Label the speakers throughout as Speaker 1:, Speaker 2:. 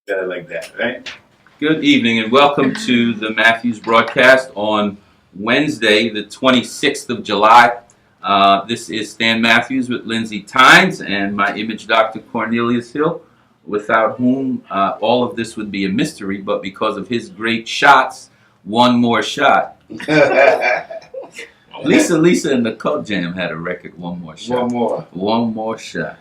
Speaker 1: Got it like that, right?
Speaker 2: Good evening and welcome to the Matthews broadcast on Wednesday, the 26th of July. This is Stan Matthews with Lindsay Tynes and my image doctor Cornelius Hill, without whom all of this would be a mystery, but because of his great shots, one more shot. Lisa and the Cub Jam had a record, one more shot.
Speaker 1: One more.
Speaker 2: One more shot.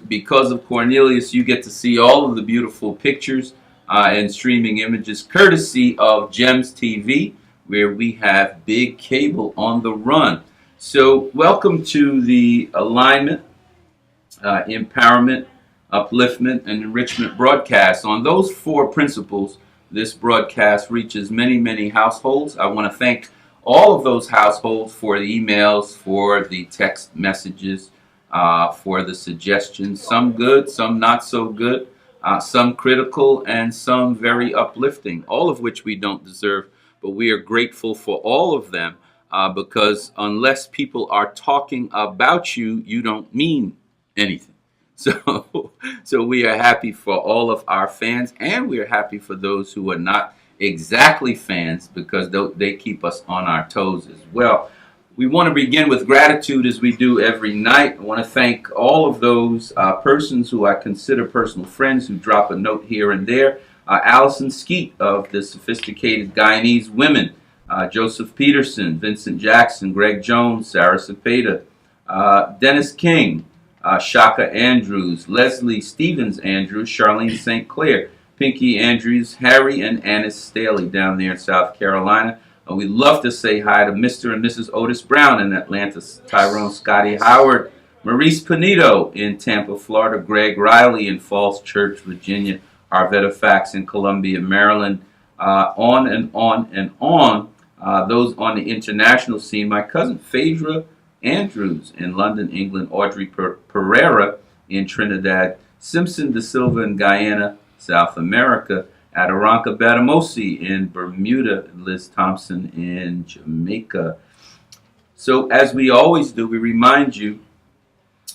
Speaker 2: Because of Cornelius, you get to see all of the beautiful pictures and streaming images courtesy of Gems TV, where we have big cable on the run. So, welcome to the Alignment, Empowerment, Upliftment, and Enrichment broadcast. On those four principles, this broadcast reaches many, many households. I want to thank all of those households for the emails, for the text messages, for the suggestions. Some good, some not so good, some critical, and some very uplifting, all of which we don't deserve, but we are grateful for all of them because unless people are talking about you, you don't mean anything. So we are happy for all of our fans, and we are happy for those who are not exactly fans because they keep us on our toes as well. We want to begin with gratitude as we do every night. I want to thank all of those persons who I consider personal friends who drop a note here and there. Allison Skeet of the Sophisticated Guyanese Women, Joseph Peterson, Vincent Jackson, Greg Jones, Sarah Cepeda, Dennis King, Shaka Andrews, Leslie Stevens Andrews, Charlene St. Clair, Pinky Andrews, Harry and Annis Staley down there in South Carolina. We'd love to say hi to Mr. and Mrs. Otis Brown in Atlanta, Tyrone Scotty Howard, Maurice Panito in Tampa, Florida, Greg Riley in Falls Church, Virginia, Arvetta Fax in Columbia, Maryland, on and on and on. Those on the international scene, my cousin Phaedra Andrews in London, England, Audrey Pereira in Trinidad, Simpson De Silva in Guyana, South America, Adoranka Batamosi in Bermuda, Liz Thompson in Jamaica. So, as we always do, we remind you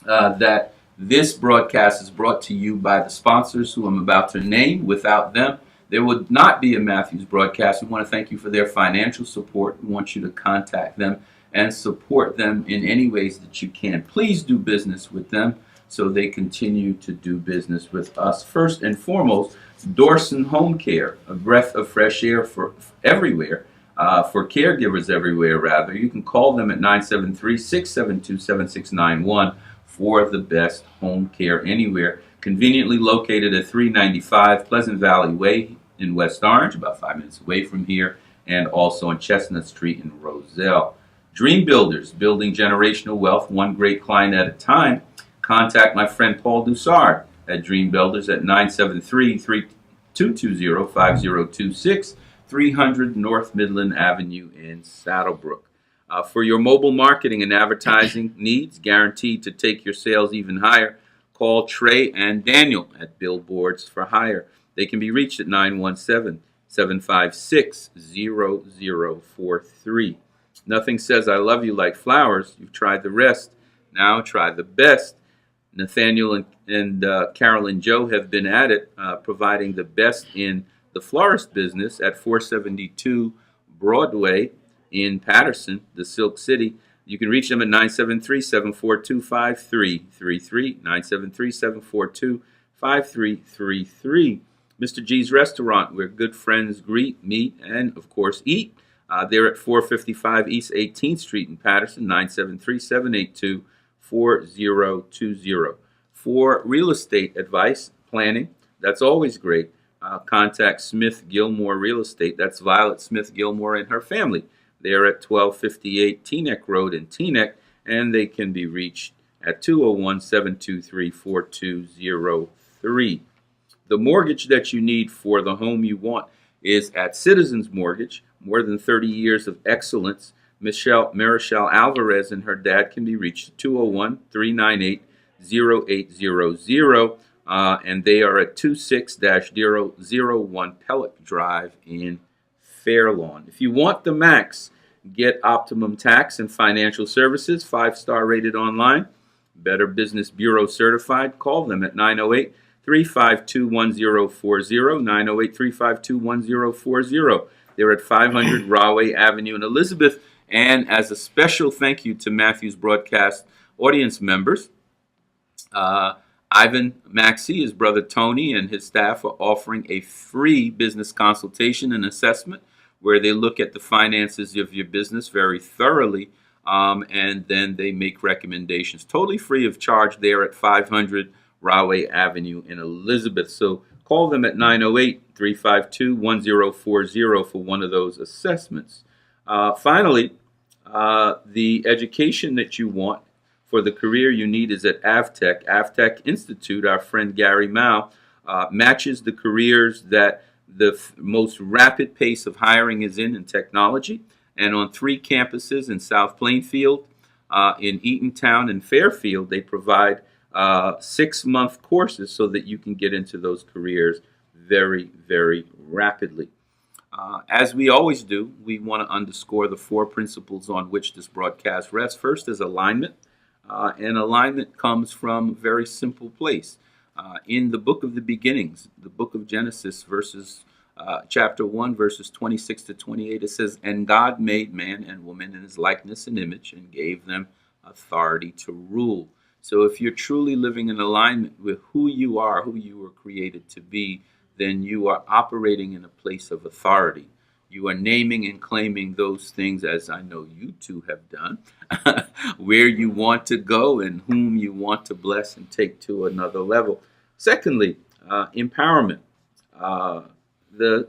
Speaker 2: that this broadcast is brought to you by the sponsors who I'm about to name. Without them, there would not be a Matthews broadcast. We want to thank you for their financial support. We want you to contact them and support them in any ways that you can. Please do business with them so they continue to do business with us. First and foremost, Dorson Home Care, a breath of fresh air for everywhere, for caregivers everywhere, rather. You can call them at 973-672-7691 for the best home care anywhere. Conveniently located at 395 Pleasant Valley Way in West Orange, about 5 minutes away from here, and also on Chestnut Street in Roselle. Dream Builders, building generational wealth, one great client at a time. Contact my friend Paul Dussard at Dream Builders at 973-220-5026, 300 North Midland Avenue in Saddlebrook. For your mobile marketing and advertising needs, guaranteed to take your sales even higher, call Trey and Daniel at Billboards for Hire. They can be reached at 917-756-0043. Nothing says I love you like flowers. You've tried the rest. Now try the best. Nathaniel and Carolyn Joe have been at it, providing the best in the florist business at 472 Broadway in Patterson, the Silk City. You can reach them at 973-742-5333, 973-742-5333. Mr. G's Restaurant, where good friends greet, meet, and, of course, eat. They're at 455 East 18th Street in Patterson, 973-782-4020. For real estate advice, planning, that's always great. Contact Smith Gilmore Real Estate. That's Violet Smith Gilmore and her family. They're at 1258 Teaneck Road in Teaneck, and they can be reached at 201-723-4203. The mortgage that you need for the home you want is at Citizens Mortgage. More than 30 years of excellence. Marichelle Alvarez and her dad can be reached at 201-398-0800, and they are at 26-001 Pellet Drive in Fairlawn. If you want the max, get Optimum Tax and Financial Services, 5-star rated online, Better Business Bureau certified. Call them at 908 908-352-1040, 908-352-1040. They're at 500 Rahway Avenue in Elizabeth. And as a special thank you to Matthew's broadcast audience members, Ivan Maxey, his brother Tony, and his staff are offering a free business consultation and assessment where they look at the finances of your business very thoroughly, and then they make recommendations totally free of charge there at 500 Rahway Avenue in Elizabeth. So call them at 908-352-1040 for one of those assessments. Finally, the education that you want for the career you need is at Avtech. Avtech Institute, our friend Gary Mao, matches the careers that the most rapid pace of hiring is in technology. And on 3 campuses in South Plainfield, in Eatontown, and Fairfield, they provide 6-month courses so that you can get into those careers very, very rapidly. As we always do, we want to underscore the 4 principles on which this broadcast rests. First is alignment. And alignment comes from a very simple place. In the book of the beginnings, the book of Genesis, chapter 1, verses 26 to 28, it says, "And God made man and woman in his likeness and image and gave them authority to rule." So if you're truly living in alignment with who you were created to be, then you are operating in a place of authority. You are naming and claiming those things, as I know you two have done, where you want to go and whom you want to bless and take to another level. Secondly, empowerment. The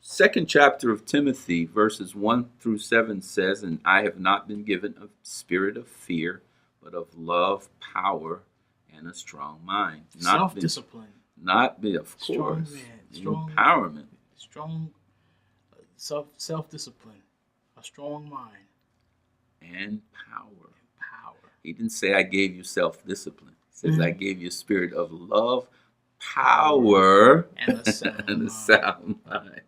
Speaker 2: second chapter of Timothy, verses 1 through 7 says, "And I have not been given a spirit of fear, but of love, power, and a strong mind."
Speaker 1: Self-discipline.
Speaker 2: Of course.
Speaker 1: Strong
Speaker 2: Empowerment.
Speaker 1: Strong self-discipline. A strong mind.
Speaker 2: And power.
Speaker 1: Power.
Speaker 2: He didn't say, "I gave you self-discipline." He says, "I gave you a spirit of love, power,
Speaker 1: and a sound,
Speaker 2: sound mind."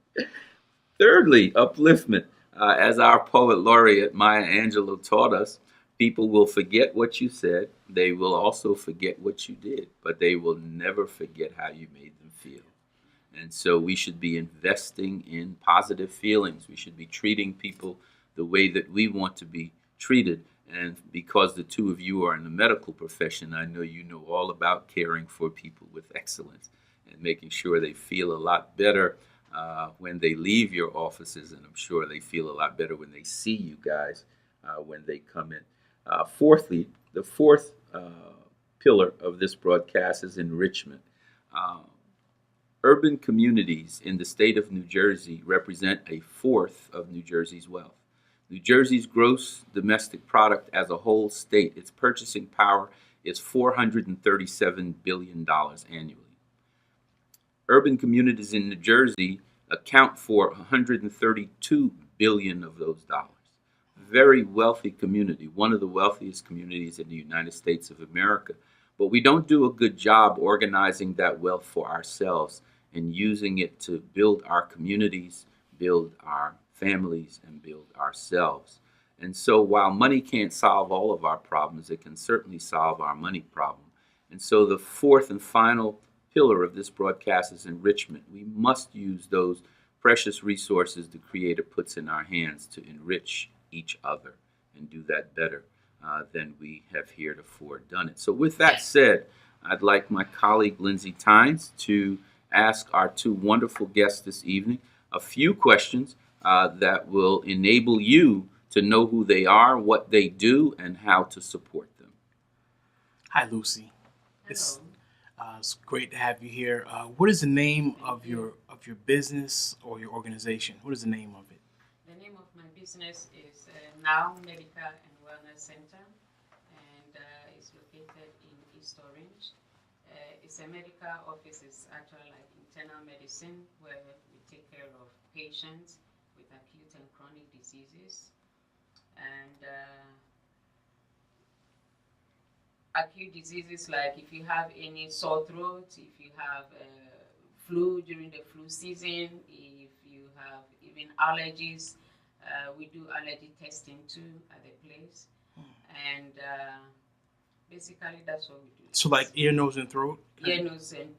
Speaker 2: Thirdly, upliftment. As our poet laureate Maya Angelou taught us, people will forget what you said. They will also forget what you did, but they will never forget how you made them feel. And so we should be investing in positive feelings. We should be treating people the way that we want to be treated. And because the two of you are in the medical profession, I know you know all about caring for people with excellence and making sure they feel a lot better when they leave your offices. And I'm sure they feel a lot better when they see you guys when they come in. Fourthly, the fourth pillar of this broadcast is enrichment. Urban communities in the state of New Jersey represent a fourth of New Jersey's wealth. New Jersey's gross domestic product as a whole state, its purchasing power is $437 billion annually. Urban communities in New Jersey account for $132 billion of those dollars. Very wealthy community, one of the wealthiest communities in the United States of America. But we don't do a good job organizing that wealth for ourselves and using it to build our communities, build our families, and build ourselves. And so while money can't solve all of our problems, it can certainly solve our money problem. And so the fourth and final pillar of this broadcast is enrichment. We must use those precious resources the Creator puts in our hands to enrich each other and do that better than we have heretofore done it. So with that said, I'd like my colleague Lindsay Tynes to ask our two wonderful guests this evening a few questions that will enable you to know who they are, what they do, and how to support them.
Speaker 1: Hi, Lucy. It's great to have you here. What is the name of your business or your organization? What is the name of it?
Speaker 3: The name of my business is Now Medical and Wellness Center, and it's located in East Orange. It's a medical office. It's actually like internal medicine, where we take care of patients with acute and chronic diseases. And acute diseases like if you have any sore throat, if you have flu during the flu season, if you have even allergies, we do allergy testing too at the place. And basically that's what we do.
Speaker 1: So like ear, nose, and throat?
Speaker 3: Ear, nose, and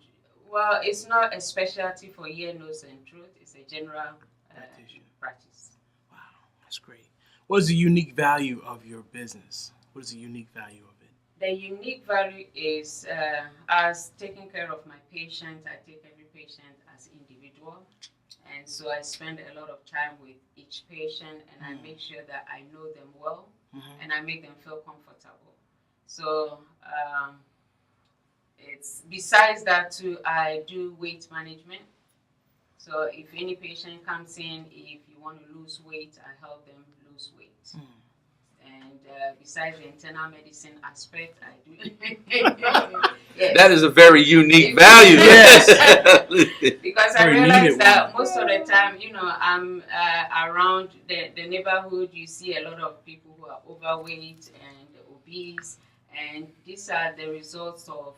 Speaker 3: Well, it's not a specialty for ear, nose, and throat. It's a general
Speaker 1: Practitioner.
Speaker 3: practice.
Speaker 1: Wow, that's great. What is the unique value of your business? What is the unique value of it?
Speaker 3: The unique value is as taking care of my patient. I take every patient as individual, and so I spend a lot of time with each patient, and I make sure that I know them well, and I make them feel comfortable. So it's besides that too, I do weight management. So if any patient comes in, if you want to lose weight, I help them lose weight. And besides the internal medicine aspect, I do. Yes.
Speaker 2: That is a very unique
Speaker 3: It's-
Speaker 2: value.
Speaker 1: Yes.
Speaker 3: Because I
Speaker 1: Very
Speaker 3: realize
Speaker 1: needed
Speaker 3: that
Speaker 1: one.
Speaker 3: most of the time, I'm around the neighborhood. You see a lot of people who are overweight and obese, and these are the results of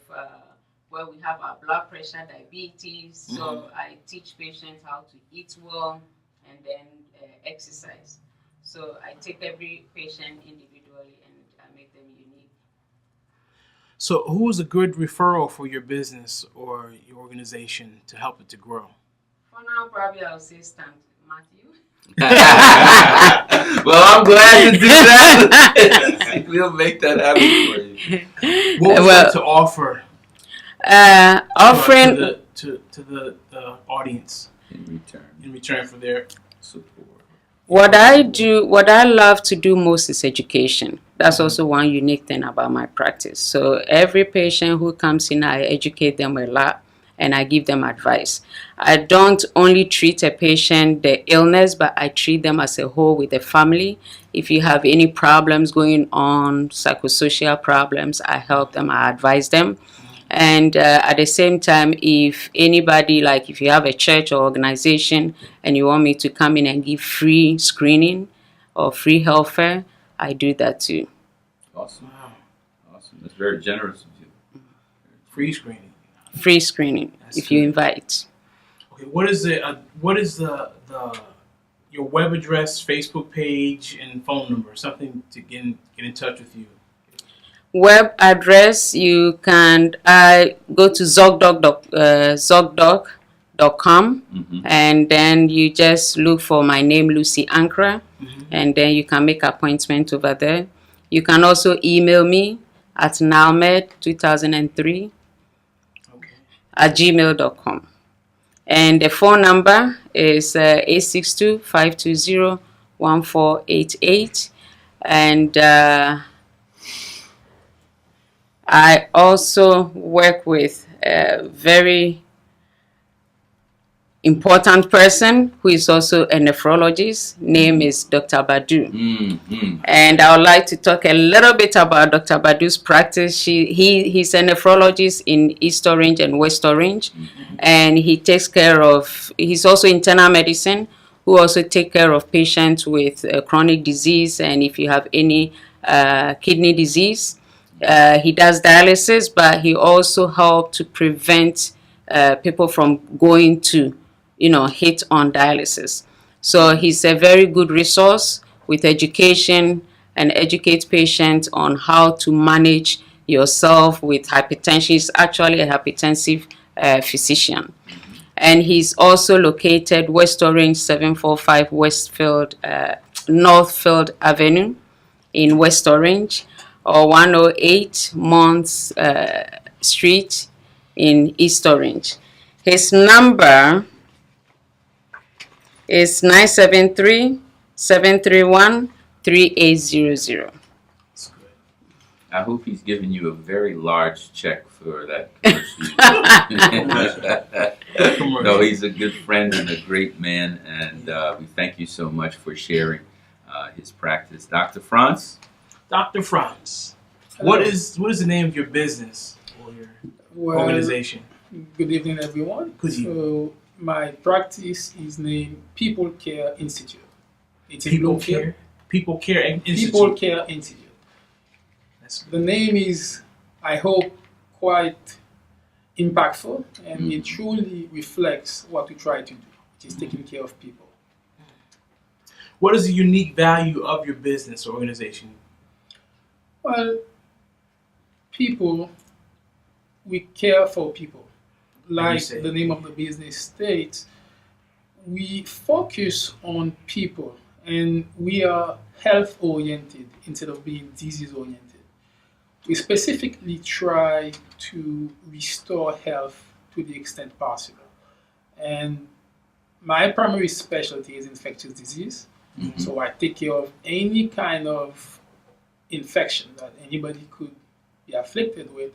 Speaker 3: where we have our blood pressure, diabetes. So I teach patients how to eat well and then exercise. So I take every patient individually and I make them unique.
Speaker 1: So, who is a good referral for your business or your organization to help it to grow?
Speaker 3: For now, probably I'll say Stan Matthew.
Speaker 2: Well, I'm glad to do that. We'll make that happen for you.
Speaker 1: What would you
Speaker 4: Well,
Speaker 1: like to offer
Speaker 4: offering
Speaker 1: to the audience
Speaker 2: In
Speaker 1: in return for their
Speaker 2: support.
Speaker 4: what I love to do most is education. That's also one unique thing about my practice. So every patient who comes in, I educate them a lot and I give them advice. I don't only treat a patient the illness, but I treat them as a whole with the family. If you have any problems going on, psychosocial problems, I help them, I advise them. And at the same time, if anybody, like if you have a church or organization and you want me to come in and give free screening or free health fair, I do that too.
Speaker 2: Awesome.
Speaker 1: wow,
Speaker 2: Awesome. That's very generous of you.
Speaker 1: free screening.
Speaker 4: Free screening
Speaker 1: That's
Speaker 4: if you
Speaker 1: good.
Speaker 4: invite.
Speaker 1: Okay, what is the your web address, Facebook page, and phone number? Something to get in touch with you.
Speaker 4: Web address, you can go to zocdoc.com and then you just look for my name, Lucy Ankra, and then you can make appointment over there. You can also email me at nowmed2003
Speaker 1: Okay.
Speaker 4: at gmail.com. And the phone number is 862-520-1488. And I also work with a very important person who is also a nephrologist. Name is Dr. Badu. And I would like to talk a little bit about Dr. Badu's practice. He's a nephrologist in East Orange and West Orange. And he takes care of, he's also internal medicine, who also take care of patients with chronic disease. And if you have any kidney disease, he does dialysis, but he also helps to prevent people from going to, hit on dialysis. So he's a very good resource with education and educate patients on how to manage yourself with hypertension. He's actually a hypertensive physician. And he's also located West Orange 745 Northfield Avenue in West Orange, or 108 Mons Street in East Orange. His number is 973-731-3800.
Speaker 1: That's good.
Speaker 2: I hope he's giving you a very large check for that commercial. No, he's a good friend and a great man, and we thank you so much for sharing his practice. Dr. Franz?
Speaker 1: Dr. Franz,
Speaker 5: Hello.
Speaker 1: what is the name of your business or your organization?
Speaker 5: Good evening, everyone.
Speaker 1: Good evening.
Speaker 5: So my practice is named People Care Institute. It's in
Speaker 1: People
Speaker 5: Bloomfield.
Speaker 1: Care. People Care Institute.
Speaker 5: People Care Institute.
Speaker 1: That's
Speaker 5: The name is, I hope, quite impactful, and it truly reflects what we try to do, which is taking care of people.
Speaker 1: What is the unique value of your business or organization?
Speaker 5: Well, people, we care for people. like
Speaker 1: say-
Speaker 5: the name of the business states, we focus on people and we are health oriented instead of being disease oriented. We specifically try to restore health to the extent possible. And my primary specialty is infectious disease. So I take care of any kind of infection that anybody could be afflicted with.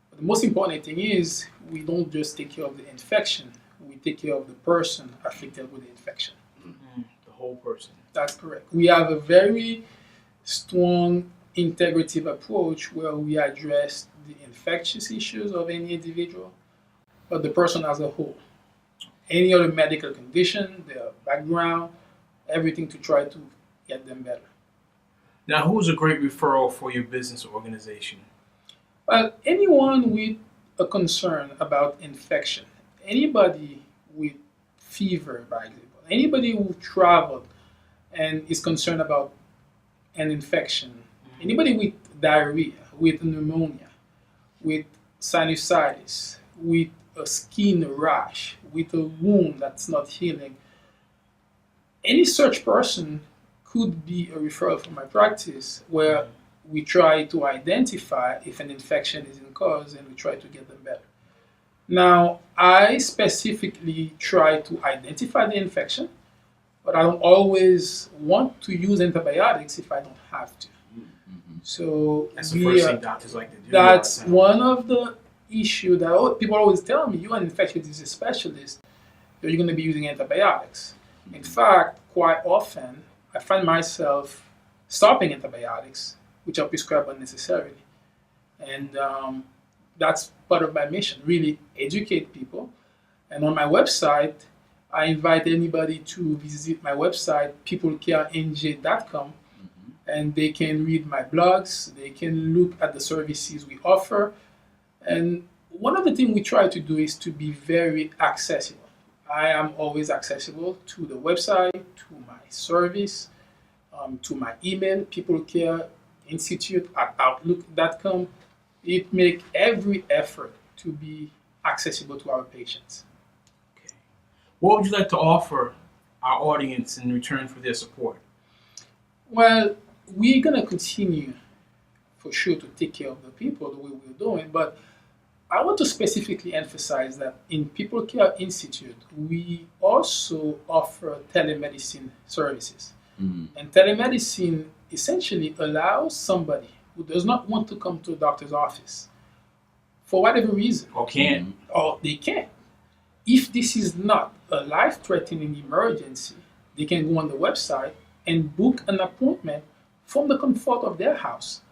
Speaker 5: But the most important thing is we don't just take care of the infection, we take care of the person afflicted with the infection.
Speaker 1: The whole person.
Speaker 5: That's correct. We have a very strong integrative approach where we address the infectious issues of any individual, but the person as a whole. Any other medical condition, their background, everything to try to get them better.
Speaker 1: Now, who's a great referral for your business or organization?
Speaker 5: Well, anyone with a concern about infection, anybody with fever, for example, anybody who traveled and is concerned about an infection, anybody with diarrhea, with pneumonia, with sinusitis, with a skin rash, with a wound that's not healing, any such person could be a referral for my practice where we try to identify if an infection is in cause and we try to get them better. Now, I specifically try to identify the infection, but I don't always want to use antibiotics if I don't have to. So
Speaker 1: That's the first thing doctors like to do.
Speaker 5: that's
Speaker 1: a lot of times.
Speaker 5: one of the issues that people always tell me, you're an infectious disease specialist, so you're going to be using antibiotics. In fact, quite often, I find myself stopping antibiotics, which are prescribed unnecessarily. And that's part of my mission, really educate people. And on my website, I invite anybody to visit my website, peoplecarenj.com, and they can read my blogs, they can look at the services we offer. And one of the things we try to do is to be very accessible. I am always accessible to the website, to my service, to my email, peoplecareinstitute@outlook.com. It makes every effort to be accessible to our patients.
Speaker 1: Okay. What would you like to offer our audience in return for their support?
Speaker 5: Well, we're going to continue for sure to take care of the people the way we're doing, but I want to specifically emphasize that in People Care Institute, we also offer telemedicine services. And telemedicine essentially allows somebody who does not want to come to a doctor's office for whatever reason,
Speaker 1: Or can?
Speaker 5: or they can. If this is not a life-threatening emergency, they can go on the website and book an appointment from the comfort of their house.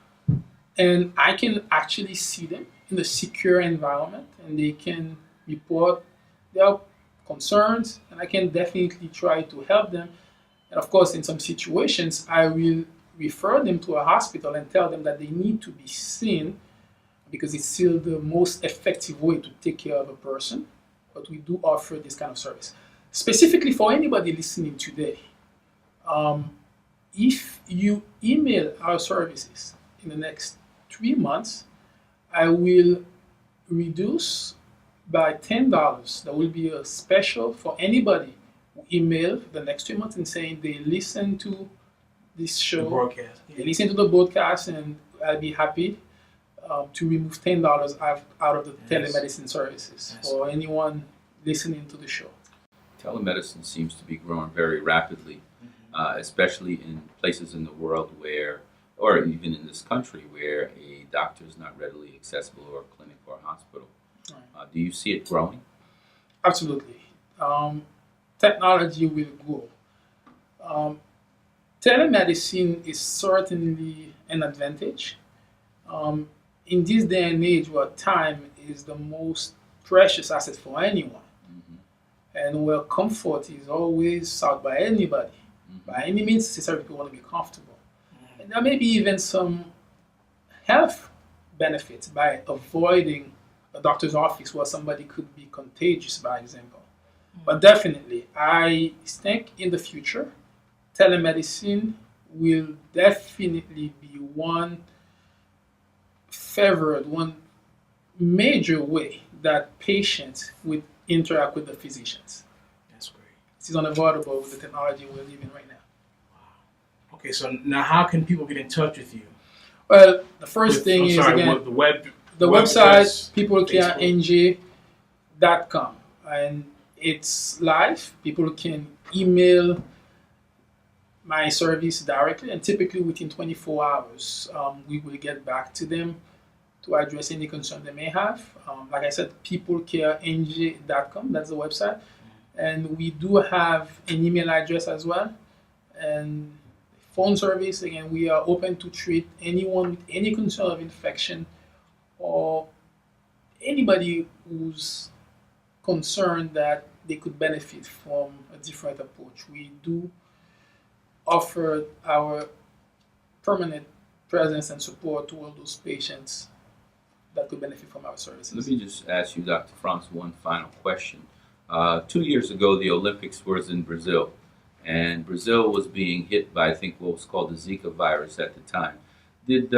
Speaker 5: And I can actually see them in a secure environment and they can report their concerns and I can definitely try to help them. And of course, in some situations, I will refer them to a hospital and tell them that they need to be seen because it's still the most effective way to take care of a person. But we do offer this kind of service. Specifically for anybody listening today, if you email our services in the next 3 months, I will reduce by $10. There will be a special for anybody who email the next 3 months and saying they listen to this
Speaker 1: The
Speaker 5: show,
Speaker 1: broadcast.
Speaker 5: they listen to the broadcast, and I'll be happy to remove $10 out of the
Speaker 1: Yes.
Speaker 5: telemedicine services
Speaker 1: Yes.
Speaker 5: for anyone listening to the show.
Speaker 2: Telemedicine seems to be growing very rapidly, especially in places in the world where, or even in this country, where a doctor is not readily accessible, or a clinic or a hospital. Do you see it growing?
Speaker 5: Absolutely. Technology will grow. Telemedicine is certainly an advantage. In this day and age where time is the most precious asset for anyone, and where comfort is always sought by anybody, by any means necessary, people want to be comfortable. And there may be even some health benefits by avoiding a doctor's office where somebody could be contagious, by example. But definitely, I think in the future, telemedicine will definitely be one major way that patients would interact with the physicians.
Speaker 1: That's great.
Speaker 5: This is unavoidable with the technology we're living right now.
Speaker 1: Okay, so now how can people get in touch with you?
Speaker 5: Well, the first thing is, again,
Speaker 1: what, the web.
Speaker 5: the
Speaker 1: web
Speaker 5: website
Speaker 1: address,
Speaker 5: peoplecarenj.com, and it's live. People can email my service directly, and typically within 24 hours, we will get back to them to address any concern they may have. Like I said, peoplecarenj.com, that's the website. And we do have an email address as well. And phone service, again, we are open to treat anyone with any concern of infection or anybody who's concerned that they could benefit from a different approach. We do offer our permanent presence and support to all those patients that could benefit from our services.
Speaker 2: Let me just ask you, Dr. Franz, one final question. 2 years ago, the Olympics was in Brazil, and Brazil was being hit by, I think, what was called the Zika virus at the time. Did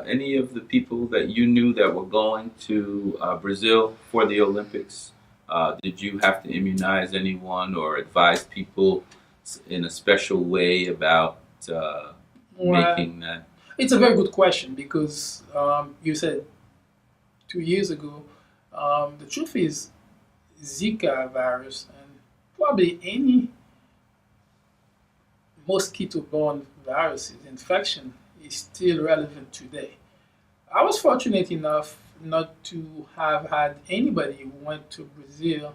Speaker 2: any of the people that you knew that were going to Brazil for the Olympics, did you have to immunize anyone or advise people in a special way about making that?
Speaker 5: It's a very good question because you said 2 years ago. The truth is, Zika virus and probably any mosquito-borne viruses infection is still relevant today. I was fortunate enough not to have had anybody who went to Brazil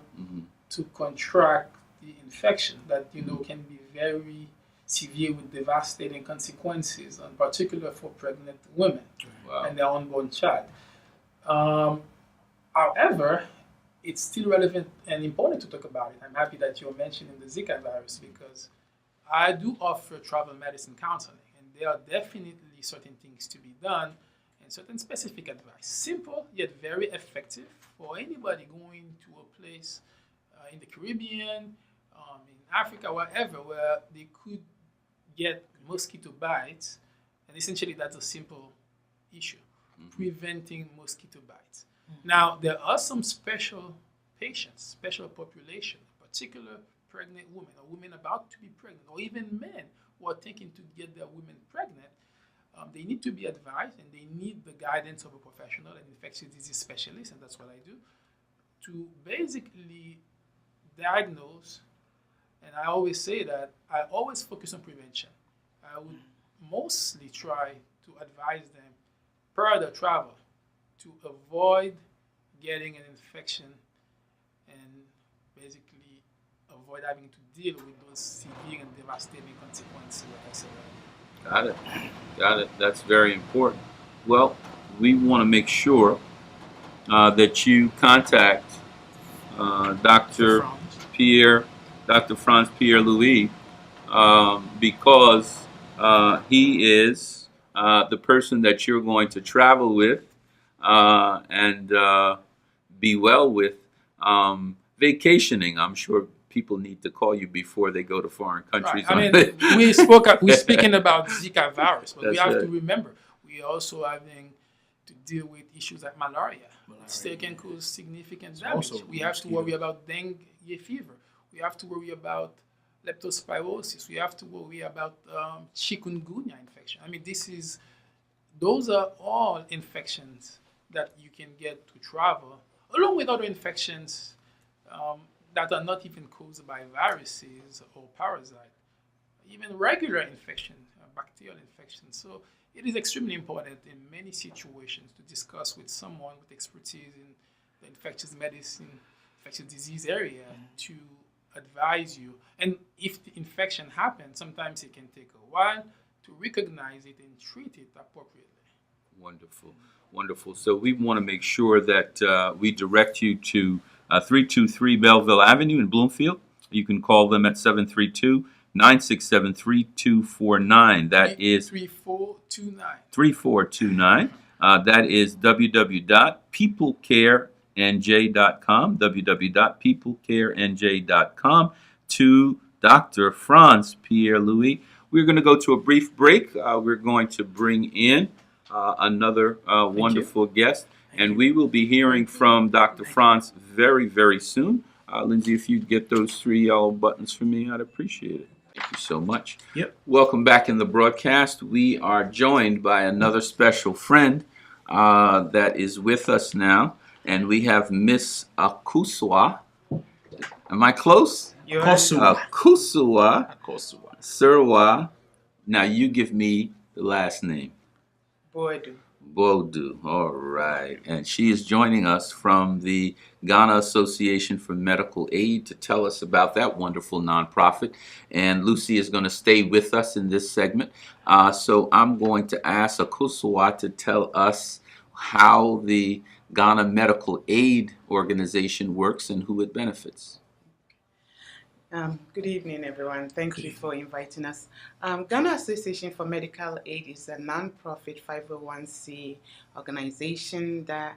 Speaker 5: to contract the infection that can be very severe with devastating consequences, in particular for pregnant women and their unborn child. However, it's still relevant and important to talk about it. I'm happy that you're mentioning the Zika virus because I do offer travel medicine counseling, and there are definitely certain things to be done and certain specific advice. Simple yet very effective for anybody going to a place in the Caribbean, in Africa, wherever, where they could get mosquito bites. And essentially, that's a simple issue, preventing mosquito bites. Now, there are some special patients, special population, particular pregnant women or women about to be pregnant, or even men who are thinking to get their women pregnant. They need to be advised and they need the guidance of a professional, an infectious disease specialist, and that's what I do, to basically diagnose. And I always say that I always focus on prevention. I would mostly try to advise them prior to travel to avoid getting an infection and basically avoid having to deal with those severe and devastating consequences, like I said earlier.
Speaker 2: Got it. That's very important. Well, we want to make sure that you contact Dr. Franz Pierre-Louis, because he is the person that you're going to travel with and be well with. Vacationing, I'm sure people need to call you before they go to foreign countries.
Speaker 5: Right. We're speaking about Zika virus, but we have to remember we are also having to deal with issues like malaria. Still can cause significant damage. We have to worry about dengue fever. We have to worry about leptospirosis. We have to worry about chikungunya infection. Those are all infections that you can get to travel, along with other infections that are not even caused by viruses or parasites, even regular infection, bacterial infection. So it is extremely important in many situations to discuss with someone with expertise in the infectious medicine, infectious disease area to advise you. And if the infection happens, sometimes it can take a while to recognize it and treat it appropriately.
Speaker 2: Wonderful. So we want to make sure that we direct you to 323 Belleville Avenue in Bloomfield. You can call them at 732-967-3249. That is 3429. That is www.peoplecarenj.com, www.peoplecarenj.com, to Dr. Franz Pierre-Louis. We're going to go to a brief break. We're going to bring in another wonderful guest. And we will be hearing from Dr. Franz very, very soon. Lindsay, if you'd get those 3 yellow buttons for me, I'd appreciate it. Thank you so much.
Speaker 1: Yep.
Speaker 2: Welcome back in the broadcast. We are joined by another special friend that is with us now, and we have Miss Akosua. Am I close?
Speaker 1: Akosua.
Speaker 2: Akosua Sirwa. Now you give me the last name. Bodu. All right. And she is joining us from the Ghana Association for Medical Aid to tell us about that wonderful nonprofit. And Lucy is going to stay with us in this segment. So I'm going to ask Akosua to tell us how the Ghana Medical Aid Organization works and who it benefits.
Speaker 6: Good evening, everyone. Thank you for inviting us. Ghana Association for Medical Aid is a non-profit 501c organization that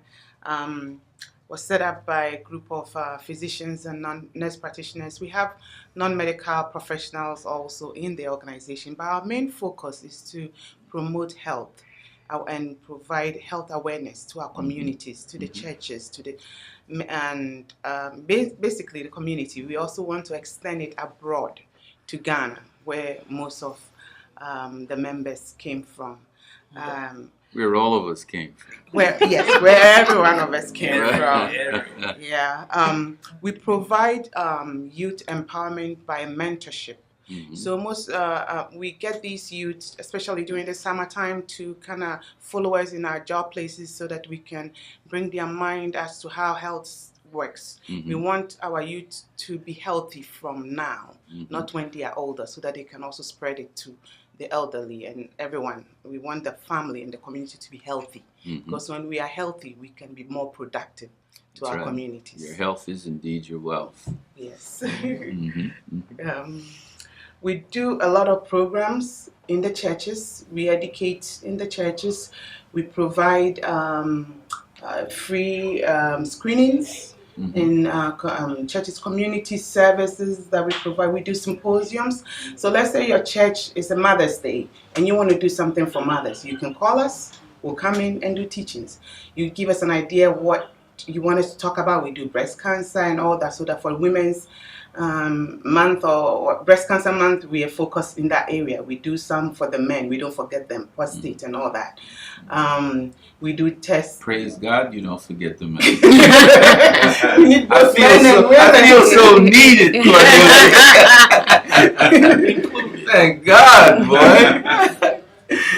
Speaker 6: was set up by a group of physicians and nurse practitioners. We have non-medical professionals also in the organization, but our main focus is to promote health and provide health awareness to our communities, to the churches, basically the community. We also want to extend it abroad to Ghana, where most of the members came from.
Speaker 2: Where all of us came from.
Speaker 6: Where every one of us came from.
Speaker 2: Yeah.
Speaker 6: We provide youth empowerment by mentorship.
Speaker 2: Mm-hmm.
Speaker 6: So most we get these youths, especially during the summertime, to kind of follow us in our job places so that we can bring their mind as to how health works.
Speaker 2: Mm-hmm.
Speaker 6: We want our youth to be healthy from now, not when they are older, so that they can also spread it to the elderly and everyone. We want the family and the community to be healthy, because when we are healthy, we can be more productive to
Speaker 2: That's
Speaker 6: our
Speaker 2: right.
Speaker 6: communities.
Speaker 2: Your health is indeed your wealth.
Speaker 6: Yes.
Speaker 2: Mm-hmm.
Speaker 6: We do a lot of programs in the churches. We educate in the churches. We provide free screenings in churches, community services that we provide. We do symposiums. So let's say your church is a Mother's Day and you want to do something for mothers. You can call us. We'll come in and do teachings. You give us an idea what you want us to talk about. We do breast cancer and all that, so that for Women's month or breast cancer month, we are focused in that area. We do some for the men. We don't forget them, prostate and all that. We do tests.
Speaker 2: Praise God, you don't forget the men.
Speaker 6: We need both men and women.
Speaker 2: I feel so needed, Cornelia. Thank God, boy.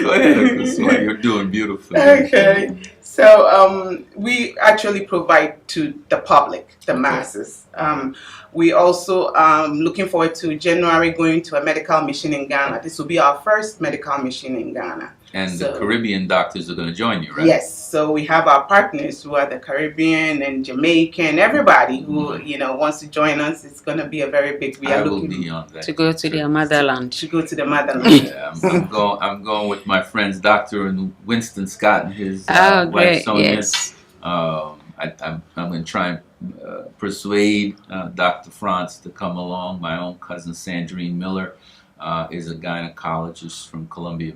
Speaker 2: Go ahead, Akosua. You're doing beautifully.
Speaker 6: Okay. So we actually provide to the public, the masses. We also looking forward to January going to a medical mission in Ghana. This will be our first medical mission in Ghana.
Speaker 2: And the Caribbean doctors are going to join you, right?
Speaker 6: Yes. So we have our partners who are the Caribbean and Jamaican. Everybody who wants to join us. It's going to be a very big.
Speaker 2: I will be on that.
Speaker 4: To go to their motherland.
Speaker 6: To go to the motherland.
Speaker 2: Yeah, I'm going with my friends, Dr. Winston Scott and his wife
Speaker 4: great.
Speaker 2: Sonia.
Speaker 4: Yes.
Speaker 2: I'm going to try and persuade Dr. Franz to come along. My own cousin Sandrine Miller is a gynecologist from Columbia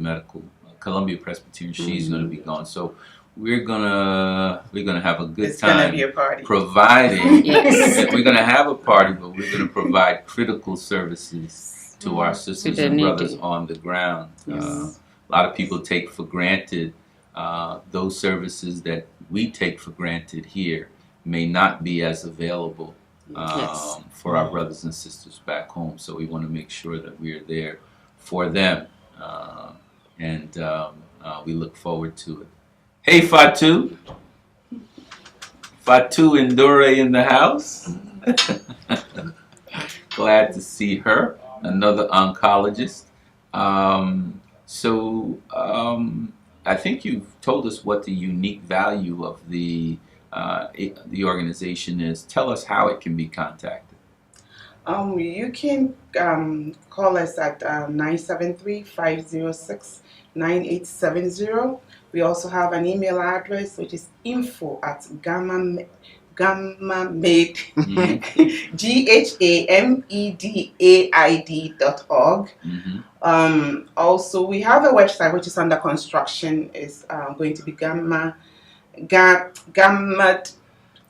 Speaker 2: Presbyterian. She's going to be gone. So we're gonna have a good
Speaker 6: It's
Speaker 2: time.
Speaker 6: going to be a party.
Speaker 2: Providing
Speaker 4: Yes.
Speaker 2: we're going to have a party, but we're going to provide critical services to our sisters
Speaker 4: the
Speaker 2: and
Speaker 4: needy.
Speaker 2: brothers on the ground.
Speaker 6: Yes.
Speaker 2: A lot of people take for granted those services that we take for granted here may not be as available
Speaker 4: Yes.
Speaker 2: for our brothers and sisters back home. So we want to make sure that we are there for them, and we look forward to it. Hey, Fatu Indure in the house. Glad to see her, another oncologist. I think you've told us what the unique value of the organization is. Tell us how it can be contacted.
Speaker 6: You can call us at 973-506-9870. We also have an email address, which is info@gammamed, GHAMEDAID.org. Also, we have a website which is under construction. It's going to be Gamma Gamet
Speaker 1: Gamma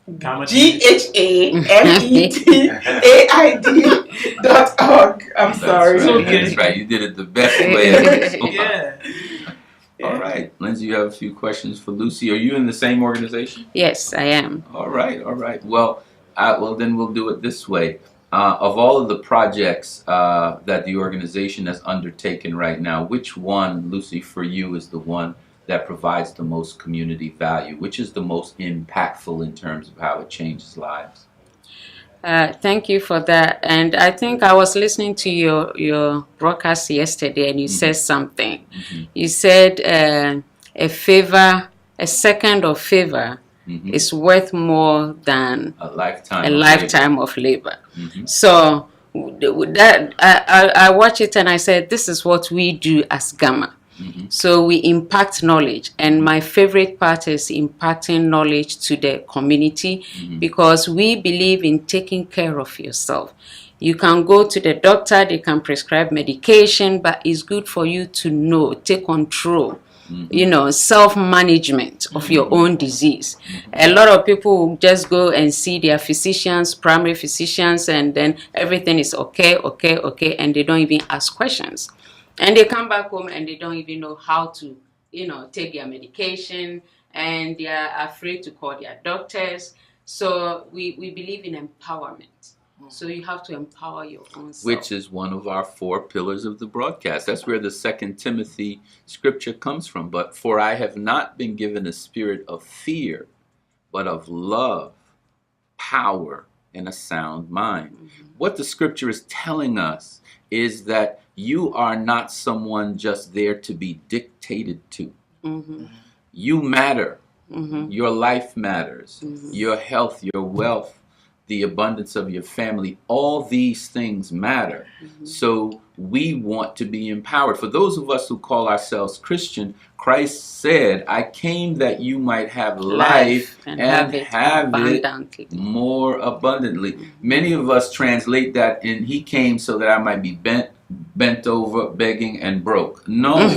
Speaker 6: GHAMETAID.org. I'm
Speaker 2: That's
Speaker 6: sorry.
Speaker 2: right.
Speaker 1: Okay.
Speaker 2: That's right. You did it the best way ever.
Speaker 1: Yeah.
Speaker 2: All right. Lindsay, you have a few questions for Lucy. Are you in the same organization?
Speaker 4: Yes, I am.
Speaker 2: All right. All right. Well, then we'll do it this way. Of all of the projects that the organization has undertaken right now, which one, Lucy, for you is the one that provides the most community value? Which is the most impactful in terms of how it changes lives?
Speaker 4: Thank you for that. And I think I was listening to your broadcast yesterday, and you said something. You said a second of favor is worth more than
Speaker 2: A lifetime.
Speaker 4: a
Speaker 2: of
Speaker 4: lifetime of labor.
Speaker 2: Mhm.
Speaker 4: So that I watch it and I said, this is what we do as Gamma.
Speaker 2: Mhm.
Speaker 4: So we impact knowledge, and my favorite part is impacting knowledge to the community, because we believe in taking care of yourself. You can go to the doctor, they can prescribe medication, but it's good for you to know, take control, self-management of your own disease. A lot of people will just go and see their physicians, primary physicians, and then everything is okay, and they don't even ask questions. And they come back home and they don't even know how to, take their medication, and they are afraid to call their doctors. So we believe in empowerment. So you have to empower your own self.
Speaker 2: Which is one of our 4 pillars of the broadcast. That's where the 2 Timothy scripture comes from. But for I have not been given a spirit of fear, but of love, power, and a sound mind. What the scripture is telling us is that you are not someone just there to be dictated to. You matter. Your life matters. Your health, your wealth, the abundance of your family, all these things matter. So we want to be empowered. For those of us who call ourselves Christian, Christ said, I came that you might have life and have it
Speaker 4: abundantly.
Speaker 2: more abundantly. Many of us translate that in, he came so that I might be bent over, begging, and broke. No,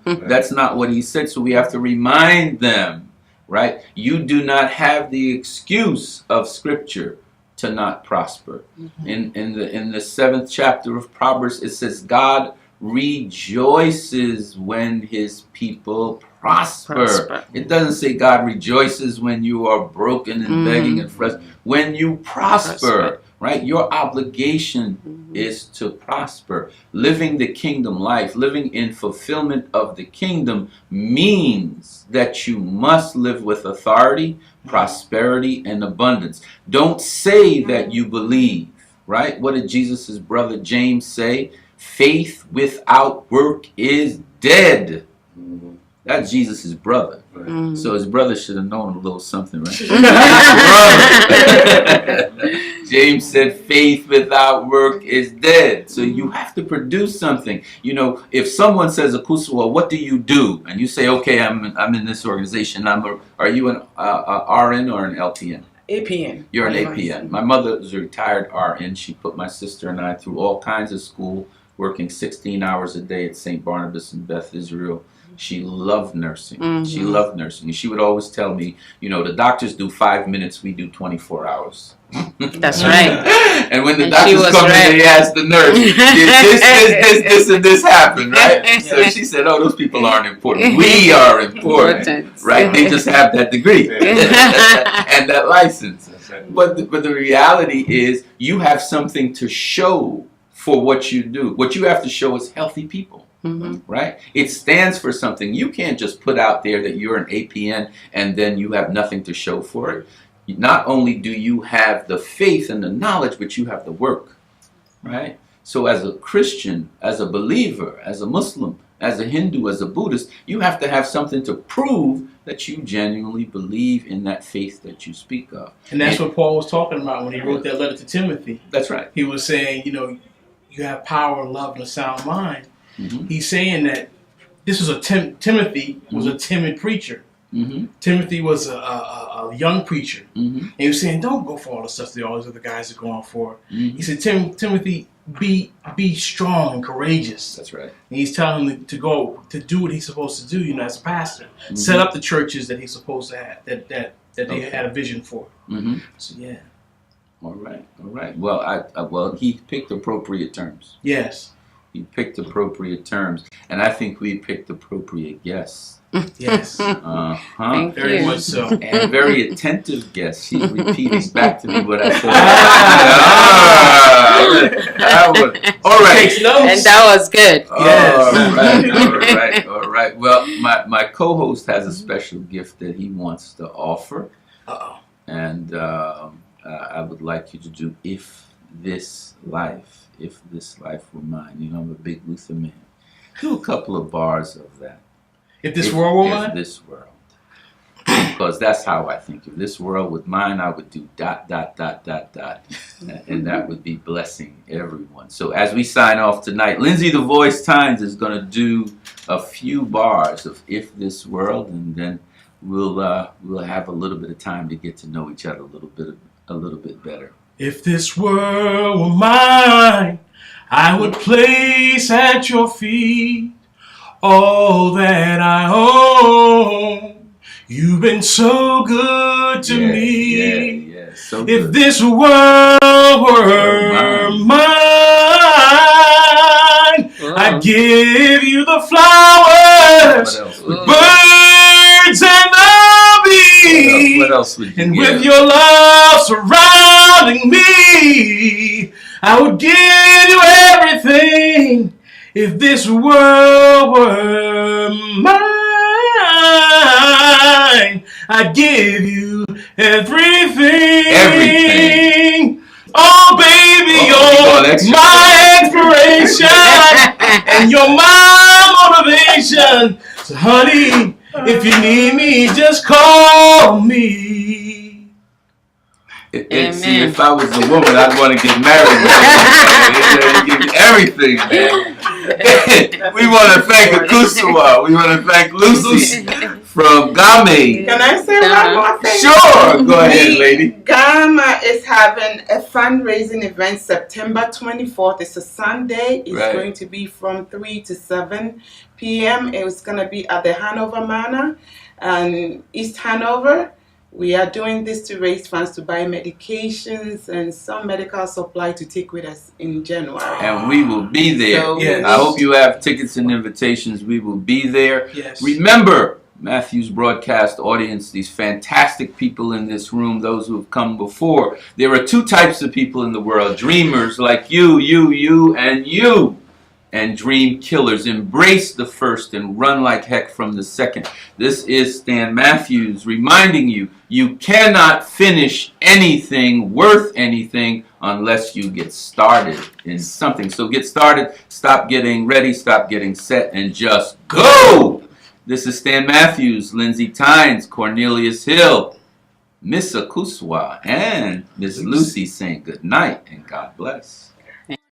Speaker 2: that's not what he said. So we have to remind them, right? You do not have the excuse of Scripture to not prosper. In the 7th chapter of Proverbs, it says, God rejoices when his people prosper. It doesn't say God rejoices when you are broken and begging and frustrated. When you prosper, right? Your obligation is to prosper. Living the kingdom life, living in fulfillment of the kingdom, means that you must live with authority, prosperity, and abundance. Don't say that you believe, right? What did Jesus' brother James say? Faith without work is dead. That's Jesus' brother. So his brother should have known a little something, right? James said faith without work is dead. So you have to produce something. If someone says, Akuswa, what do you do? And you say, okay, I'm in this organization. Are you an RN or an LPN?
Speaker 6: APN.
Speaker 2: You're an APN. My mother is a retired RN. She put my sister and I through all kinds of school, working 16 hours a day at St. Barnabas in Beth Israel. She loved nursing. She loved nursing. And she would always tell me, the doctors do 5 minutes, we do 24 hours.
Speaker 4: That's right.
Speaker 2: And when the doctors come in, they ask the nurse, did this, and this happen, right? So she said, oh, those people aren't important. We are important, right? They just have that degree and that license. But the reality is you have something to show for what you do. What you have to show is healthy people. Right? It stands for something. You can't just put out there that you're an APN and then you have nothing to show for it. Not only do you have the faith and the knowledge, but you have the work. Right? So as a Christian, as a believer, as a Muslim, as a Hindu, as a Buddhist, you have to have something to prove that you genuinely believe in that faith that you speak of.
Speaker 1: And that's what Paul was talking about when he wrote that letter to Timothy.
Speaker 2: That's right.
Speaker 1: He was saying, you have power, love, and a sound mind. He's saying that this was Timothy was a timid preacher. Timothy was a young preacher. And he was saying, don't go for all the stuff that all these other guys are going for. He said, Timothy, be strong and courageous.
Speaker 2: That's right.
Speaker 1: And he's telling him to go to do what he's supposed to do, you know, as a pastor.
Speaker 2: Mm-hmm.
Speaker 1: Set up the churches that he's supposed to have, that they
Speaker 2: Okay.
Speaker 1: had a vision for.
Speaker 2: Mm-hmm.
Speaker 1: So yeah.
Speaker 2: All right. Well, he picked appropriate terms.
Speaker 1: Yes.
Speaker 2: He picked appropriate terms, and I think we picked appropriate guests.
Speaker 1: Yes.
Speaker 2: Uh-huh.
Speaker 4: Thank
Speaker 1: Very
Speaker 4: you.
Speaker 1: much so.
Speaker 2: And very attentive guests. She's repeating back to me what I said. All right.
Speaker 1: Takes notes.
Speaker 4: And that was good.
Speaker 1: Yes.
Speaker 2: All right. Well, my co-host has a special gift that he wants to offer,
Speaker 1: Uh-oh.
Speaker 2: and I would like you to do If This Life Were Mine. You know, I'm a big Luther man. Do a couple of bars of that.
Speaker 1: If this world were
Speaker 2: If
Speaker 1: mine?
Speaker 2: this world. Because that's how I think. If this world was mine, I would do ... And that would be blessing everyone. So as we sign off tonight, Lindsay the Voice Tynes is going to do a few bars of If This World, and then we'll have a little bit of time to get to know each other a little bit better.
Speaker 1: If this world were mine, I would place at your feet all that I own. You've been so good to me.
Speaker 2: Yeah. So
Speaker 1: If
Speaker 2: good.
Speaker 1: this world were mine, I'd give you the flowers,
Speaker 2: What else would you
Speaker 1: birds and the bees.
Speaker 2: What else would you
Speaker 1: And
Speaker 2: give?
Speaker 1: with your love surrounding me, I would give you everything. If this world were mine, I'd give you everything.
Speaker 2: Everything.
Speaker 1: Oh, baby,
Speaker 2: that's
Speaker 1: you're my inspiration, and you're my motivation. So, honey, if you need me, just call me.
Speaker 2: See, if I was a woman, I'd want to get married. You give me everything, man. We want to thank Akusawa. We want to thank Lucy from Game.
Speaker 6: Can I say one more thing?
Speaker 2: Sure, go ahead, lady.
Speaker 6: Gamma is having a fundraising event September 24th. It's a Sunday. It's
Speaker 2: Right.
Speaker 6: going to be from 3 to 7 p.m. It's going to be at the Hanover Manor and East Hanover. We are doing this to raise funds to buy medications and some medical supply to take with us in January.
Speaker 2: And we will be there.
Speaker 6: So,
Speaker 1: Yes.
Speaker 2: I hope you have tickets and invitations. We will be there.
Speaker 1: Yes.
Speaker 2: Remember, Matthew's broadcast audience, these fantastic people in this room, those who have come before. There are two types of people in the world. Dreamers like you, and you. And dream killers. Embrace the first and run like heck from the second. This is Stan Matthews reminding you, you cannot finish anything worth anything unless you get started in something. So get started, stop getting ready, stop getting set, and just go! This is Stan Matthews, Lindsay Tynes, Cornelius Hill, Miss Akuswa, and Miss Lucy saying good night and God bless.